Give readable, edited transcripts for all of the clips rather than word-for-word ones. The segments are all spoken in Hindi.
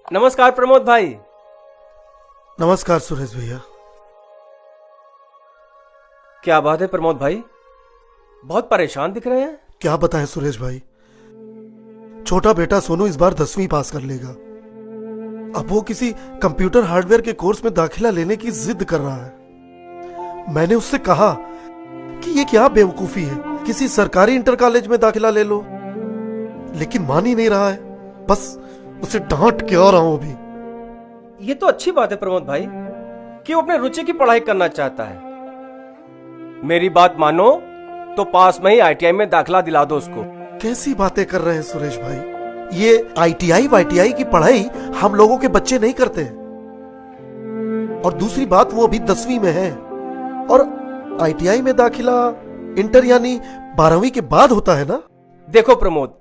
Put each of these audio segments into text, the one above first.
नमस्कार प्रमोद भाई। नमस्कार सुरेश भैया। क्या बात है प्रमोद भाई, बहुत परेशान दिख रहे हैं। क्या बताएं सुरेश भाई, छोटा बेटा सोनू इस बार 10वीं पास कर लेगा। अब वो किसी कंप्यूटर हार्डवेयर के कोर्स में दाखिला लेने की जिद कर रहा है। मैंने उससे कहा कि ये क्या बेवकूफी है, किसी सरकारी इंटर कॉलेज में दाखिला ले लो, लेकिन मान ही नहीं रहा है। बस उसे डांट के आ रहा हूं अभी। ये तो अच्छी बात है प्रमोद भाई कि वो अपने रुचि की पढ़ाई करना चाहता है। मेरी बात मानो तो पास में ही आईटीआई में दाखिला दिला दो उसको। कैसी बातें कर रहे हैं सुरेश भाई, ये आईटीआई वाईटीआई की पढ़ाई हम लोगों के बच्चे नहीं करते। और दूसरी बात, वो अभी 10वीं में है और आईटीआई में दाखिला इंटर यानी 12वीं के बाद होता है ना। देखो प्रमोद,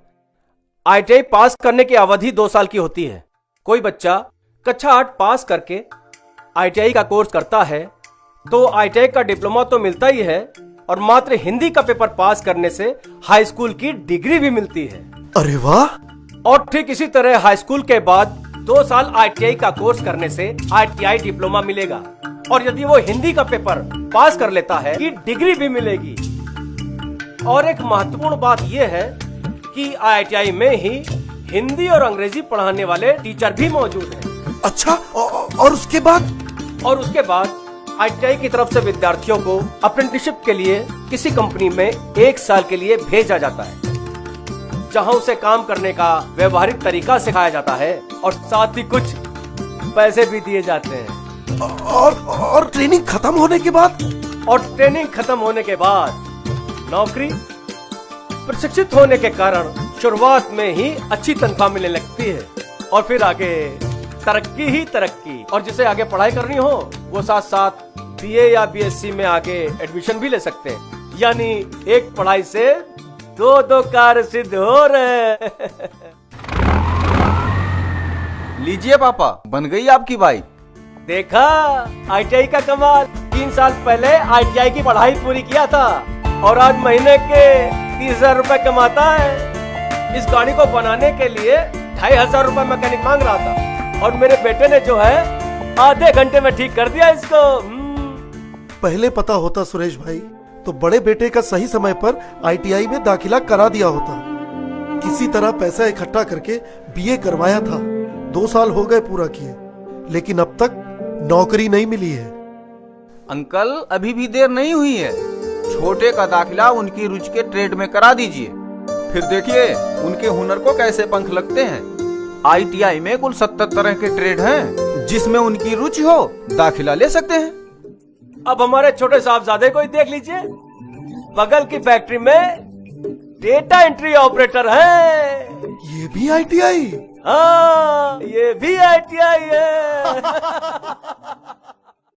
आईटीआई पास करने की अवधि 2 साल की होती है। कोई बच्चा कक्षा 8 पास करके आईटीआई का कोर्स करता है तो आईटीआई का डिप्लोमा तो मिलता ही है और मात्र हिंदी का पेपर पास करने से हाई स्कूल की डिग्री भी मिलती है। अरे वाह। और ठीक इसी तरह हाई स्कूल के बाद 2 साल आईटीआई का कोर्स करने से आईटीआई डिप्लोमा मिलेगा और यदि वो हिंदी का पेपर पास कर लेता है कि डिग्री भी मिलेगी। और एक महत्वपूर्ण बात यह है कि आईटीआई में ही हिंदी और अंग्रेजी पढ़ाने वाले टीचर भी मौजूद हैं। अच्छा, और उसके बाद आईटीआई की तरफ से विद्यार्थियों को अप्रेंटिसशिप के लिए किसी कंपनी में 1 साल के लिए भेजा जाता है, जहां उसे काम करने का व्यवहारिक तरीका सिखाया जाता है और साथ ही कुछ पैसे भी दिए जाते हैं। और ट्रेनिंग खत्म होने के बाद नौकरी प्रशिक्षित होने के कारण शुरुआत में ही अच्छी तनख्वाह मिलने लगती है और फिर आगे तरक्की ही तरक्की। और जिसे आगे पढ़ाई करनी हो वो साथ साथ बीए या बीएससी में आगे एडमिशन भी ले सकते हैं। यानी एक पढ़ाई से 2 कार्य सिद्ध हो रहे। लीजिए पापा, बन गई आपकी बाइक। देखा आईटीआई का कमाल। 3 साल पहले आईटीआई की पढ़ाई पूरी किया था और आज महीने के 30,000 रुपए कमाता है। इस गाड़ी को बनाने के लिए 2,500 रुपए मैकेनिक मांग रहा था और मेरे बेटे ने जो है आधे घंटे में ठीक कर दिया इसको। पहले पता होता सुरेश भाई तो बड़े बेटे का सही समय पर आईटीआई में दाखिला करा दिया होता। किसी तरह पैसा इकट्ठा करके बीए करवाया था। 2 साल हो गए पूरा किए, लेकिन अब तक नौकरी नहीं मिली है। अंकल, अभी भी देर नहीं हुई है। छोटे का दाखिला उनकी रुचि के ट्रेड में करा दीजिए, फिर देखिए उनके हुनर को कैसे पंख लगते हैं। आईटीआई में कुल 70 तरह के ट्रेड हैं, जिसमें उनकी रुचि हो दाखिला ले सकते हैं। अब हमारे छोटे साहबजादे को ही देख लीजिए, बगल की फैक्ट्री में डेटा एंट्री ऑपरेटर है। ये भी आईटीआई? हाँ, ये भी आईटीआई है।